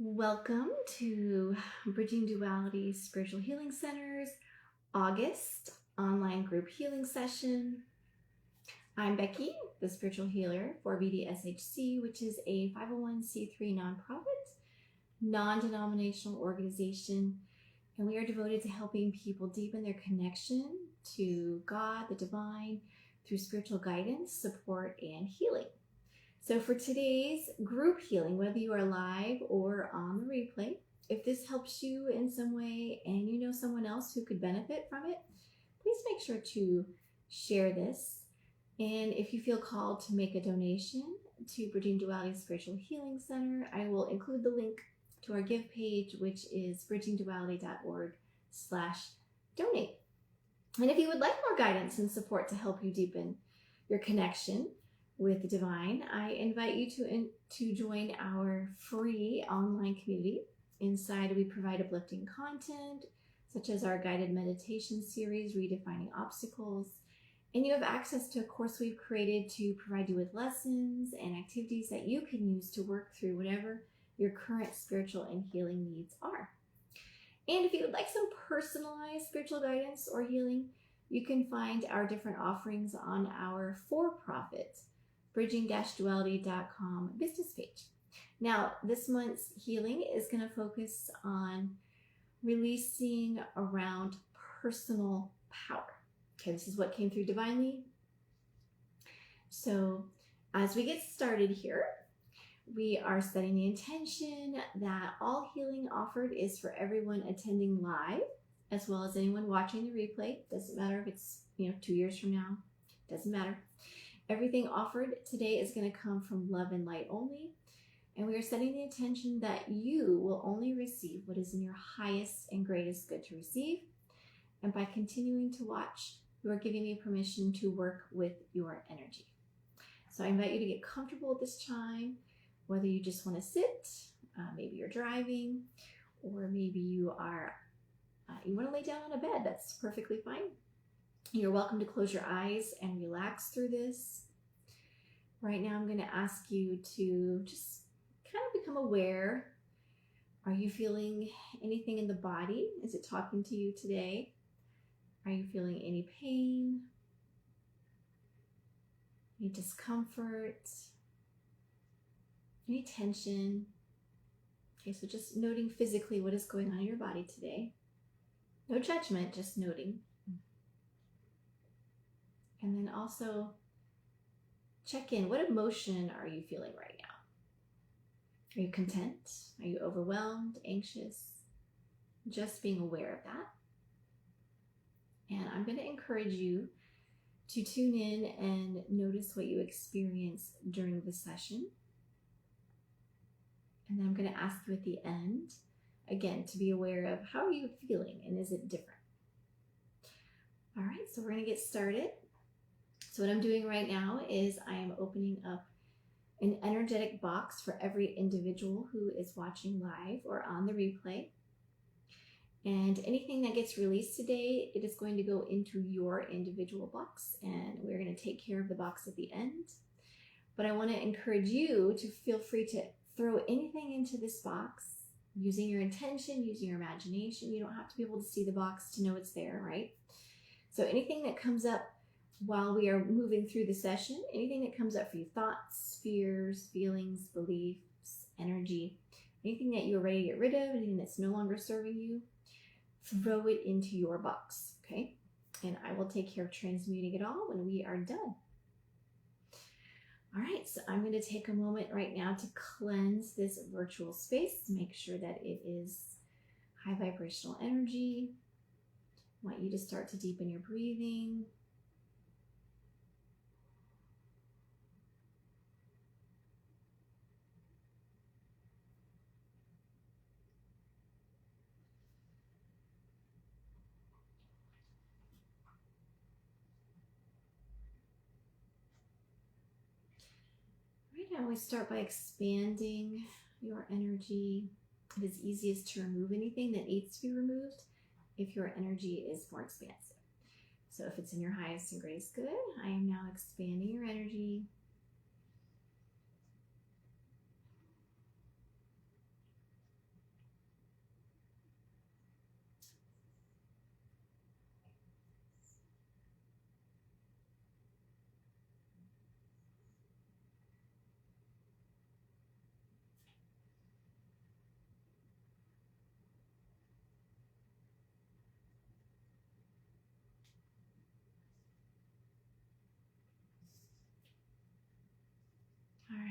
Welcome to Bridging Duality Spiritual Healing Center's August online group healing session. I'm Becky, the spiritual healer for BDSHC, which is a 501c3 nonprofit, non-denominational organization, and we are devoted to helping people deepen their connection to God, the divine, through spiritual guidance, support, and healing. So for today's group healing, whether you are live or on the replay, if this helps you in some way and you know someone else who could benefit from it, please make sure to share this. And if you feel called to make a donation to Bridging Duality Spiritual Healing Center, I will include the link to our give page, which is bridgingduality.org/donate. And if you would like more guidance and support to help you deepen your connection with the divine, I invite you to join our free online community. Inside, we provide uplifting content, such as our guided meditation series, Redefining Obstacles. And you have access to a course we've created to provide you with lessons and activities that you can use to work through whatever your current spiritual and healing needs are. And if you would like some personalized spiritual guidance or healing, you can find our different offerings on our for-profit bridging-duality.com business page. Now, this month's healing is going to focus on releasing around personal power. Okay, this is what came through divinely. So as we get started here, we are setting the intention that all healing offered is for everyone attending live, as well as anyone watching the replay. Doesn't matter if it's 2 years from now. Doesn't matter. Everything offered today is going to come from love and light only. And we are setting the intention that you will only receive what is in your highest and greatest good to receive. And by continuing to watch, you are giving me permission to work with your energy. So I invite you to get comfortable at this time, whether you just want to sit, maybe you're driving, or maybe you want to lay down on a bed. That's perfectly fine. You're welcome to close your eyes and relax through this. Right now, I'm going to ask you to just kind of become aware. Are you feeling anything in the body? Is it talking to you today? Are you feeling any pain? Any discomfort? Any tension? Okay, so just noting physically what is going on in your body today. No judgment, just noting. And then also check in. What emotion are you feeling right now? Are you content? Are you overwhelmed, anxious? Just being aware of that. And I'm going to encourage you to tune in and notice what you experience during the session. And then I'm going to ask you at the end, again, to be aware of how are you feeling and is it different? All right, so we're going to get started. So what I'm doing right now is I am opening up an energetic box for every individual who is watching live or on the replay. And anything that gets released today, it is going to go into your individual box, and we're going to take care of the box at the end. But I want to encourage you to feel free to throw anything into this box using your intention, using your imagination. You don't have to be able to see the box to know it's there, right? So anything that comes up while we are moving through the session, anything that comes up for you, thoughts, fears, feelings, beliefs, energy, anything that you're ready to get rid of, anything that's no longer serving you, throw it into your box, okay? And I will take care of transmuting it all when we are done. All right, so I'm going to take a moment right now to cleanse this virtual space, make sure that it is high vibrational energy. I want you to start to deepen your breathing. I always start by expanding your energy. It is easiest to remove anything that needs to be removed if your energy is more expansive. So if it's in your highest and greatest good, I am now expanding your energy.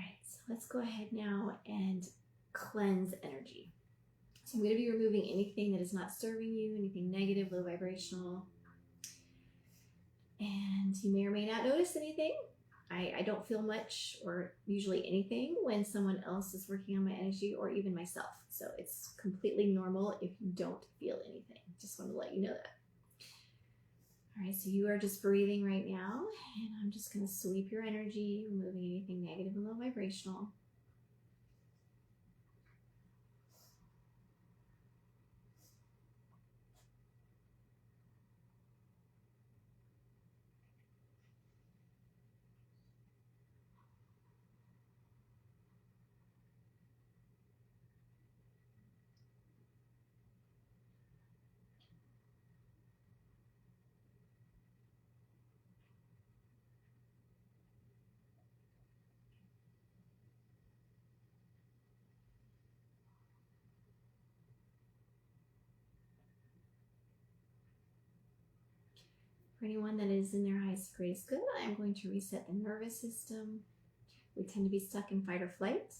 right, so let's go ahead now and cleanse energy. So I'm going to be removing anything that is not serving you, anything negative, low vibrational. And you may or may not notice anything. I don't feel much or usually anything when someone else is working on my energy, or even myself. So it's completely normal if you don't feel anything. Just want to let you know that. All right, so you are just breathing right now, and I'm just going to sweep your energy, removing anything negative and low vibrational. For anyone that is in their highest greatest good, I'm going to reset the nervous system. We tend to be stuck in fight or flight.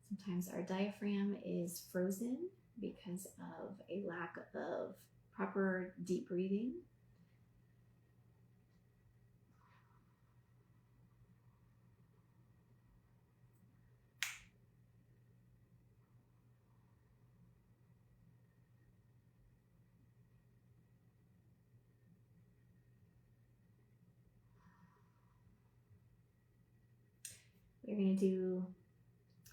Sometimes our diaphragm is frozen because of a lack of proper deep breathing. We're going to do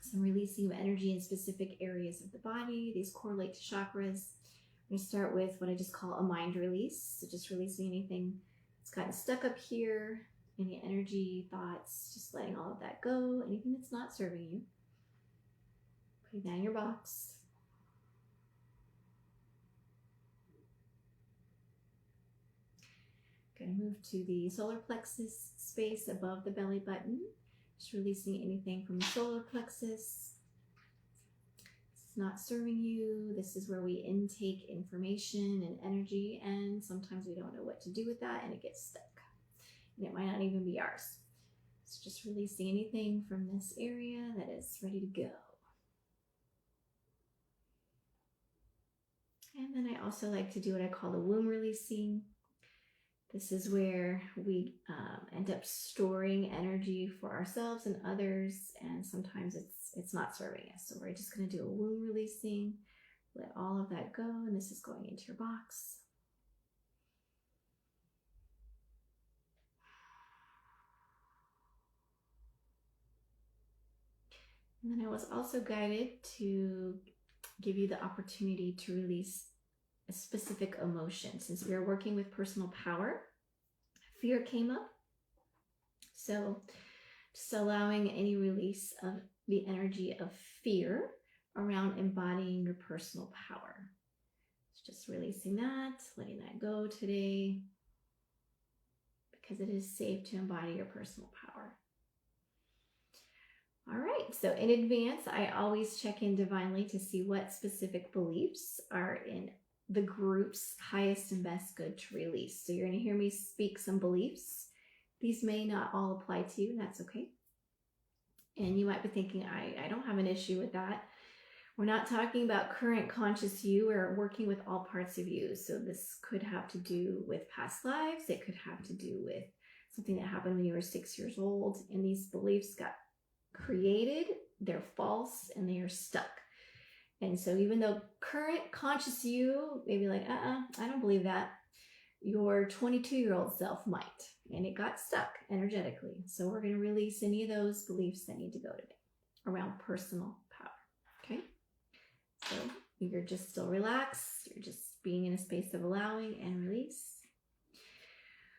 some releasing of energy in specific areas of the body. These correlate to chakras. I'm going to start with what I just call a mind release. So just releasing anything that's gotten stuck up here, any energy, thoughts, just letting all of that go. Anything that's not serving you. Putting that in your box. Going to move to the solar plexus space above the belly button. Just releasing anything from the solar plexus. It's not serving you. This is where we intake information and energy, and sometimes we don't know what to do with that, and it gets stuck. And it might not even be ours. So just releasing anything from this area that is ready to go. And then I also like to do what I call the womb releasing. This is where we end up storing energy for ourselves and others, and sometimes it's not serving us. So we're just going to do a womb releasing, let all of that go, and this is going into your box. And then I was also guided to give you the opportunity to release a specific emotion. Since we are working with personal power, fear came up. So just allowing any release of the energy of fear around embodying your personal power. So just releasing that, letting that go today, because it is safe to embody your personal power. All right, so in advance, I always check in divinely to see what specific beliefs are in the group's highest and best good to release. So you're going to hear me speak some beliefs. These may not all apply to you, and that's okay. And you might be thinking, I don't have an issue with that. We're not talking about current conscious you. We're working with all parts of you. So this could have to do with past lives. It could have to do with something that happened when you were 6 years old. And these beliefs got created, they're false, and they are stuck. And so even though current conscious you may be like, I don't believe that, your 22-year-old self might. And it got stuck energetically. So we're going to release any of those beliefs that need to go today around personal power. Okay? So you're just still relaxed. You're just being in a space of allowing and release.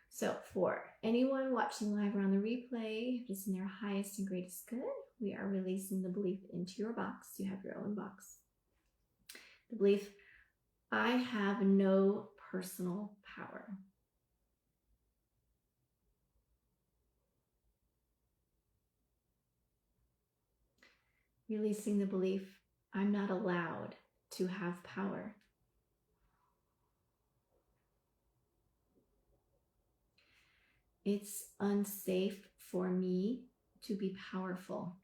So for anyone watching live or on the replay, just in their highest and greatest good, we are releasing the belief into your box. You have your own box. The belief, I have no personal power. Releasing the belief, I'm not allowed to have power. It's unsafe for me to be powerful.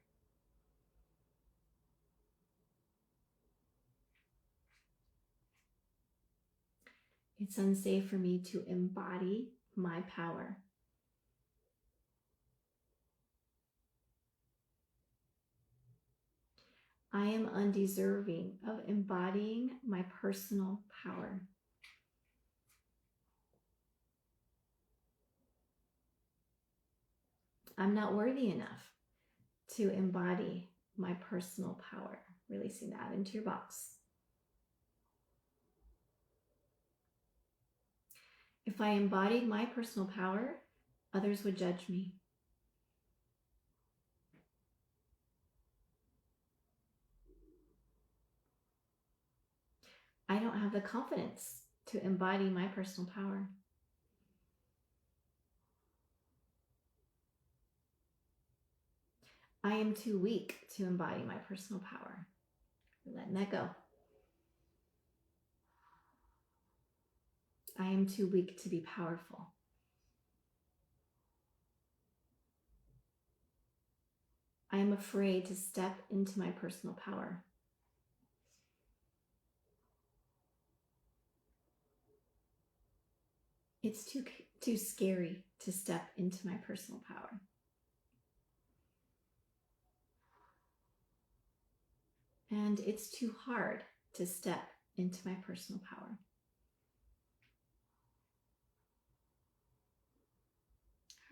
It's unsafe for me to embody my power. I am undeserving of embodying my personal power. I'm not worthy enough to embody my personal power. Releasing that into your box. If I embodied my personal power, others would judge me. I don't have the confidence to embody my personal power. I am too weak to embody my personal power. We're letting that go. I am too weak to be powerful. I am afraid to step into my personal power. It's too scary to step into my personal power. And it's too hard to step into my personal power.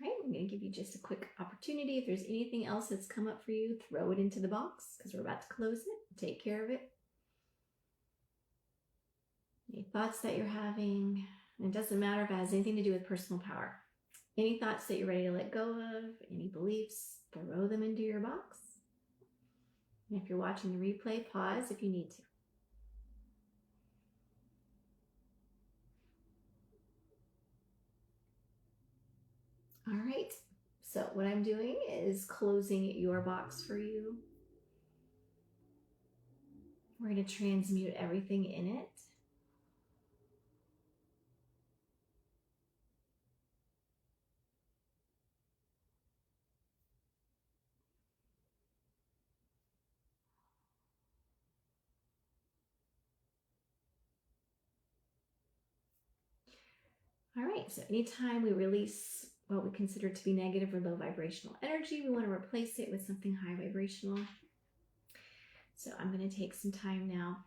All right, I'm going to give you just a quick opportunity. If there's anything else that's come up for you, throw it into the box because we're about to close it. Take care of it. Any thoughts that you're having, and it doesn't matter if it has anything to do with personal power. Any thoughts that you're ready to let go of, any beliefs, throw them into your box. And if you're watching the replay, pause if you need to. All right, so what I'm doing is closing your box for you. We're going to transmute everything in it. All right, so anytime we release what we consider to be negative or low vibrational energy, we want to replace it with something high vibrational. So I'm going to take some time now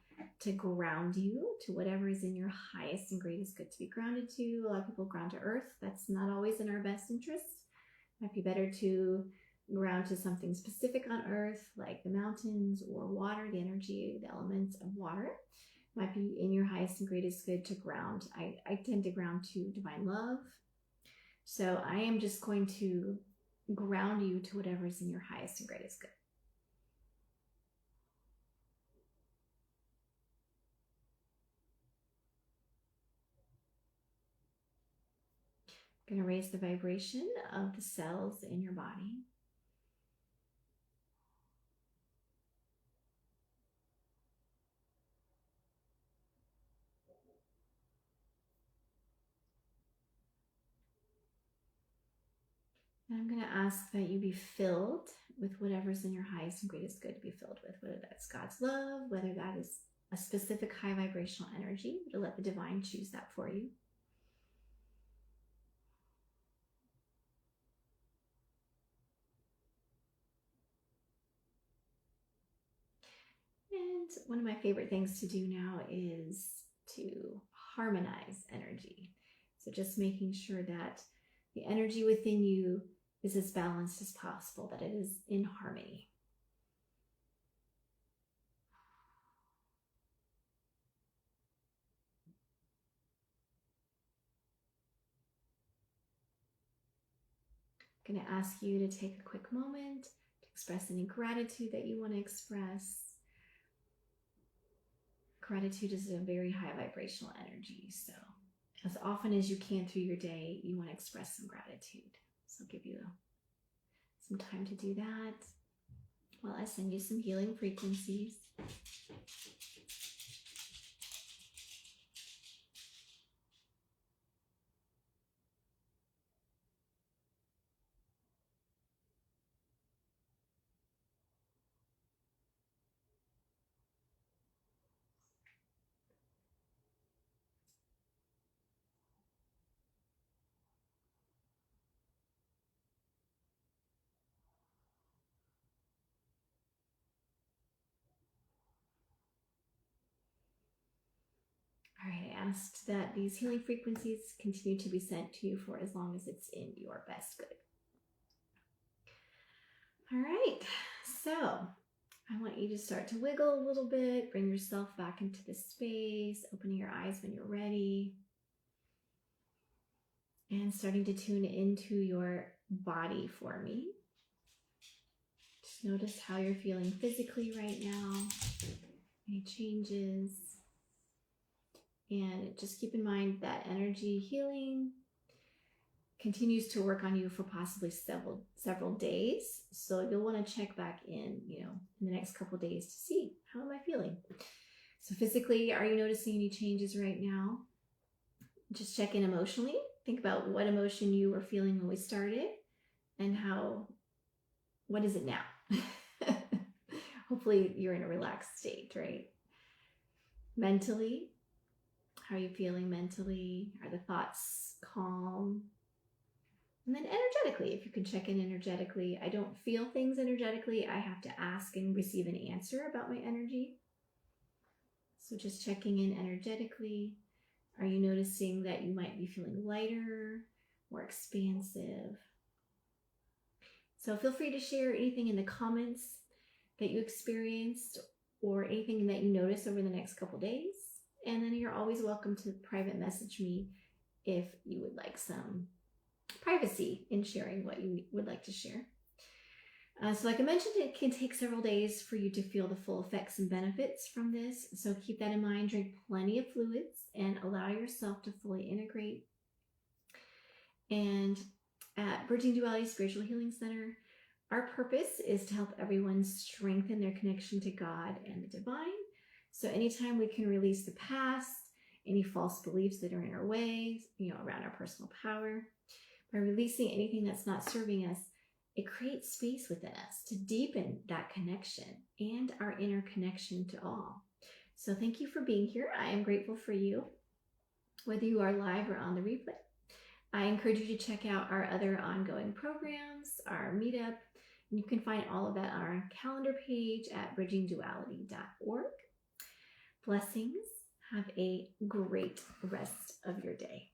to ground you to whatever is in your highest and greatest good to be grounded to. A lot of people ground to earth. That's not always in our best interest. It might be better to ground to something specific on earth, like the mountains or water, the energy, the elements of water. It might be in your highest and greatest good to ground. I tend to ground to divine love. So I am just going to ground you to whatever is in your highest and greatest good. I'm going to raise the vibration of the cells in your body. And I'm going to ask that you be filled with whatever's in your highest and greatest good to be filled with, whether that's God's love, whether that is a specific high vibrational energy, to let the divine choose that for you. And one of my favorite things to do now is to harmonize energy. So just making sure that the energy within you is as balanced as possible, that it is in harmony. I'm going to ask you to take a quick moment to express any gratitude that you want to express. Gratitude is a very high vibrational energy, so as often as you can through your day, you want to express some gratitude. So I'll give you some time to do that while I send you some healing frequencies. asked that these healing frequencies continue to be sent to you for as long as it's in your best good. All right, so I want you to start to wiggle a little bit, bring yourself back into the space, opening your eyes when you're ready, and starting to tune into your body for me. Just notice how you're feeling physically right now, any changes. And just keep in mind that energy healing continues to work on you for possibly several days. So you'll want to check back in, in the next couple of days to see, how am I feeling? So physically, are you noticing any changes right now? Just check in emotionally. Think about what emotion you were feeling when we started and what is it now? Hopefully you're in a relaxed state, right? Mentally, how are you feeling mentally? Are the thoughts calm? And then energetically, if you can check in energetically. I don't feel things energetically. I have to ask and receive an answer about my energy. So just checking in energetically. Are you noticing that you might be feeling lighter, more expansive? So feel free to share anything in the comments that you experienced or anything that you notice over the next couple days. And then you're always welcome to private message me if you would like some privacy in sharing what you would like to share. So like I mentioned, it can take several days for you to feel the full effects and benefits from this. So keep that in mind. Drink plenty of fluids and allow yourself to fully integrate. And at Bridging Duality Spiritual Healing Center, our purpose is to help everyone strengthen their connection to God and the divine. So anytime we can release the past, any false beliefs that are in our way, around our personal power, by releasing anything that's not serving us, it creates space within us to deepen that connection and our inner connection to all. So thank you for being here. I am grateful for you, whether you are live or on the replay. I encourage you to check out our other ongoing programs, our meetup. You can find all of that on our calendar page at bridgingduality.org. Blessings. Have a great rest of your day.